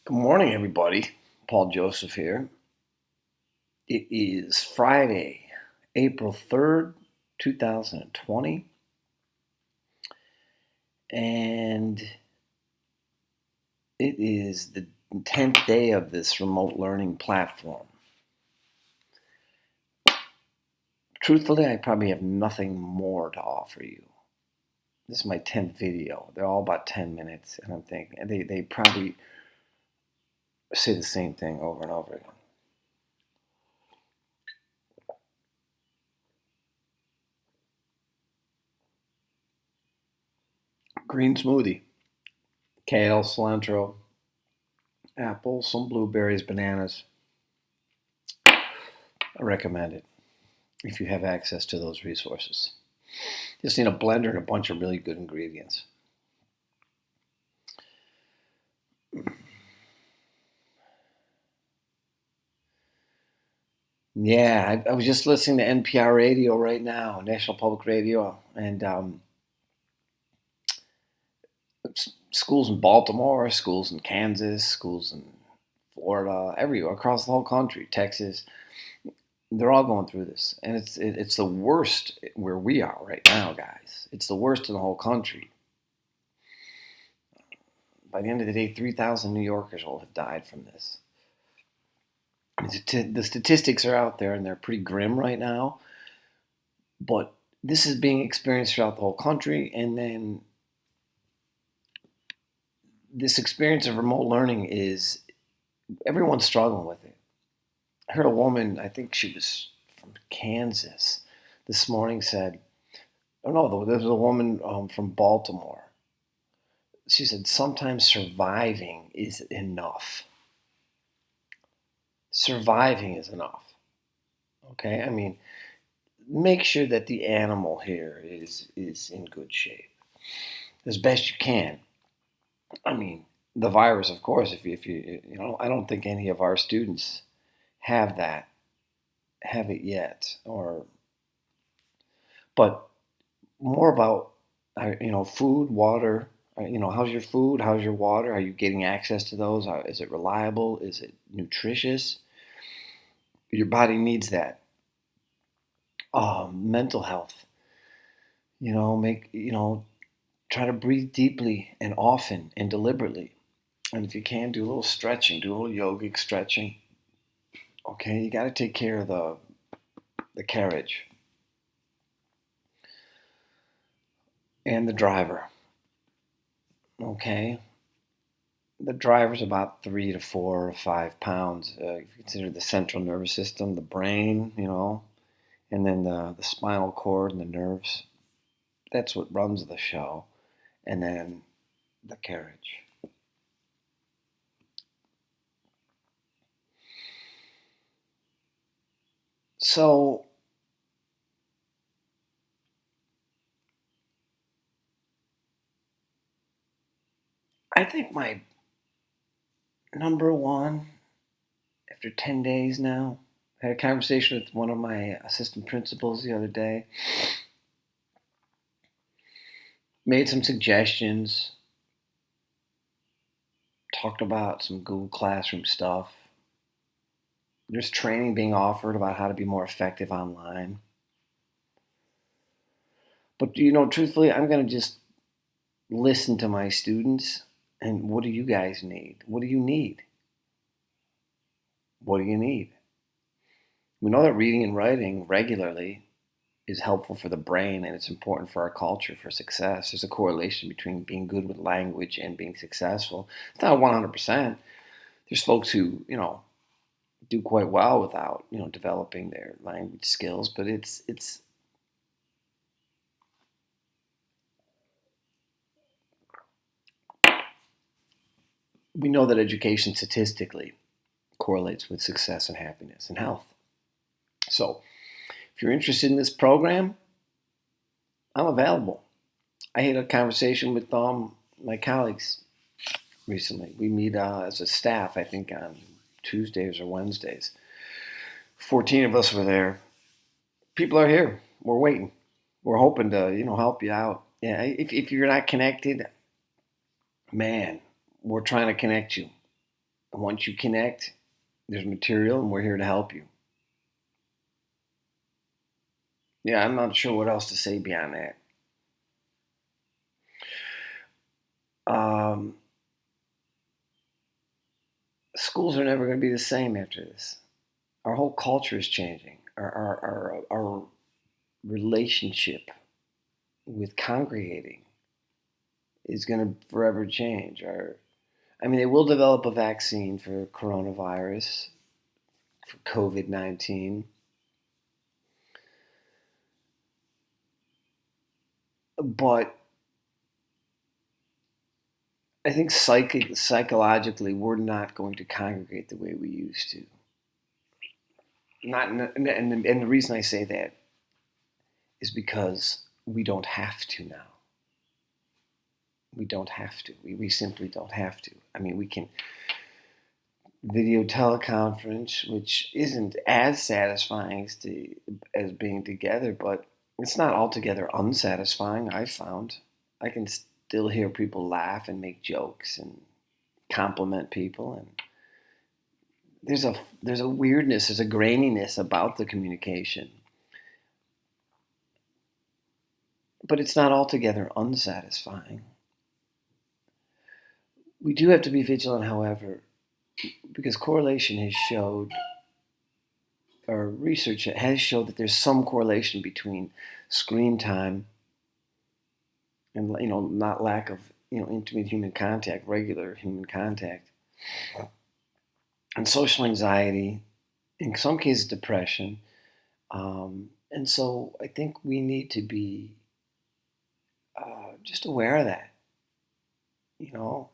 Good morning, everybody. Paul Joseph here. It is Friday, April 3rd, 2020, and it is the 10th day of this remote learning platform. Truthfully, I probably have nothing more to offer you. This is my 10th video. They're all about 10 minutes, and I'm thinking they probably say the same thing over and over again. Green smoothie, kale, cilantro, apple, some blueberries, bananas. I recommend it if you have access to those resources. Just need a blender and a bunch of really good ingredients. Yeah, I was just listening to NPR radio right now, National Public Radio, and schools in Baltimore, schools in Kansas, schools in Florida, everywhere across the whole country, Texas. They're all going through this, and it's the worst where we are right now, guys. It's the worst in the whole country. By the end of the day, 3,000 New Yorkers will have died from this. The statistics are out there, and they're pretty grim right now. But this is being experienced throughout the whole country, and then this experience of remote learning is everyone's struggling with it. I heard a woman, I think she was from Kansas, this morning said, oh no, there was a woman from Baltimore. She said, sometimes surviving is enough. Surviving is enough. Okay? I mean, make sure that the animal here is in good shape as best you can. I mean, the virus, of course, if you I don't think any of our students have it yet, but more about, food, water. How's your food? How's your water? Are you getting access to those? Is it reliable? Is it nutritious? Your body needs that. Mental health. Try to breathe deeply and often and deliberately. And if you can, do a little stretching, do a little yogic stretching. Okay, you got to take care of the carriage and the driver. Okay, the driver's about 3 to 4 or 5 pounds. If you consider the central nervous system, the brain, and then the spinal cord and the nerves. That's what runs the show, and then the carriage. So I think my number one, after 10 days now, I had a conversation with one of my assistant principals the other day, made some suggestions, talked about some Google Classroom stuff. There's training being offered about how to be more effective online. But, truthfully, I'm going to just listen to my students and what do you guys need? What do you need? What do you need? We know that reading and writing regularly is helpful for the brain and it's important for our culture for success. There's a correlation between being good with language and being successful. It's not 100%. There's folks who, do quite well without, developing their language skills, but it's we know that education statistically correlates with success and happiness and health. So, if you're interested in this program, I'm available. I had a conversation with my colleagues recently. We meet as a staff, I think, on Tuesdays or Wednesdays. 14 of us were there. People are here. We're waiting. We're hoping to, help you out. Yeah, if you're not connected, man, we're trying to connect you. And once you connect, there's material, and we're here to help you. Yeah, I'm not sure what else to say beyond that. Um, Schools are never going to be the same after this. Our whole culture is changing. Our relationship with congregating is going to forever change. They will develop a vaccine for coronavirus, for COVID-19, but I think psychologically we're not going to congregate the way we used to. Not, and the reason I say that is because we don't have to now. We don't have to. We simply don't have to. We can video teleconference, which isn't as satisfying as being together, but it's not altogether unsatisfying, I've found. I can still hear people laugh and make jokes and compliment people, and there's a weirdness, there's a graininess about the communication. But it's not altogether unsatisfying. We do have to be vigilant, however, because correlation has showed, or research has showed, that there's some correlation between screen time and not lack of intimate human contact, regular human contact, and social anxiety, in some cases depression. And so I think we need to be just aware of that,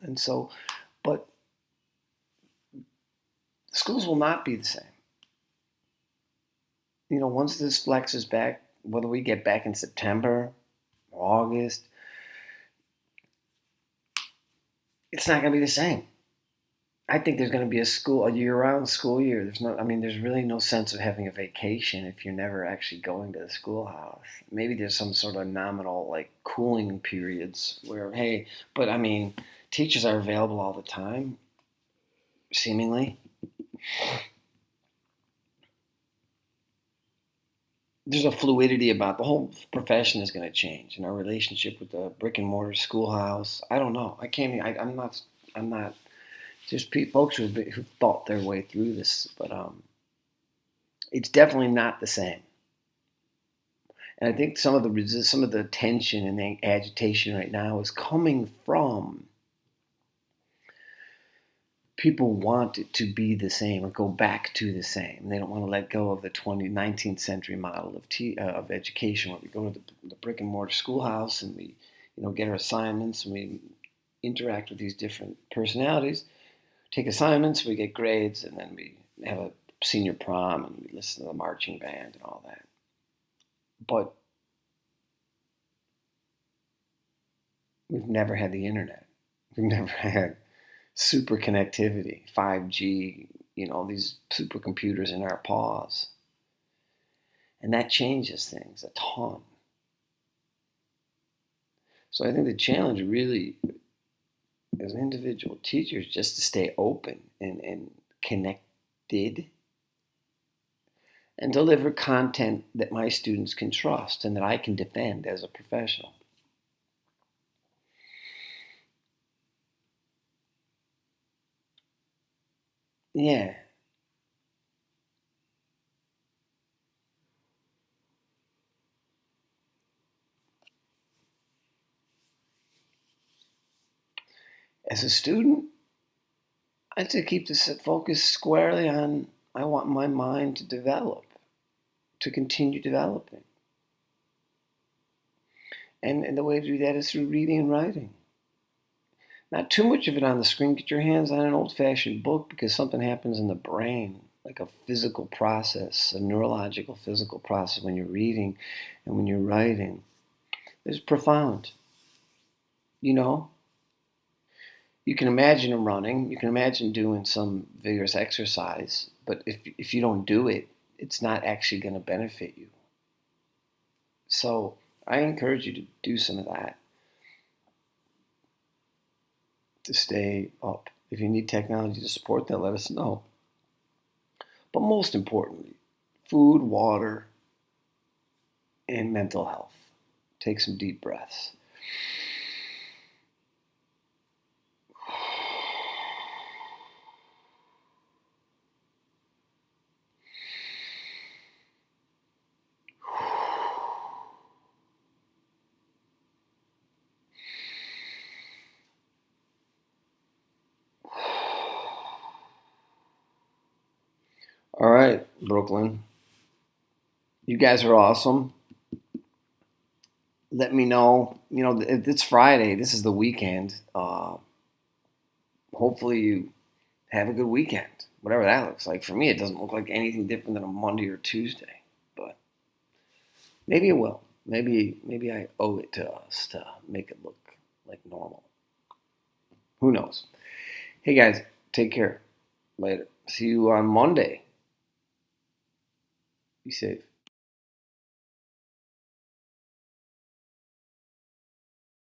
and so, but schools will not be the same. Once this flexes back, whether we get back in September, August, it's not going to be the same. I think there's going to be a year-round school year. There's really no sense of having a vacation if you're never actually going to the schoolhouse. Maybe there's some sort of nominal cooling periods where, teachers are available all the time, seemingly. There's a fluidity about the whole profession is going to change, and our relationship with the brick and mortar schoolhouse. I don't know. I'm not. There's folks who thought their way through this, but it's definitely not the same. And I think some of the tension and the agitation right now is coming from people want it to be the same or go back to the same. They don't want to let go of the 19th century model of education, where we go to the brick and mortar schoolhouse and we get our assignments and we interact with these different personalities. Take assignments, we get grades, and then we have a senior prom and we listen to the marching band and all that. But we've never had the internet. We've never had super connectivity, 5G, these supercomputers in our paws. And that changes things a ton. So I think the challenge really, as an individual teacher, is just to stay open and connected and deliver content that my students can trust and that I can defend as a professional. Yeah. As a student, I'd say keep this focus squarely on, I want my mind to develop, to continue developing. And the way to do that is through reading and writing. Not too much of it on the screen. Get your hands on an old-fashioned book, because something happens in the brain, like a physical process, a neurological physical process when you're reading and when you're writing. It's profound. You can imagine running, you can imagine doing some vigorous exercise, but if you don't do it, it's not actually going to benefit you. So I encourage you to do some of that, to stay up. If you need technology to support that, let us know. But most importantly, food, water, and mental health. Take some deep breaths. All right, Brooklyn. You guys are awesome. Let me know. It's Friday. This is the weekend. Hopefully you have a good weekend, whatever that looks like. For me, it doesn't look like anything different than a Monday or Tuesday, but maybe it will. Maybe I owe it to us to make it look like normal. Who knows? Hey guys, take care. Later. See you on Monday. Be safe.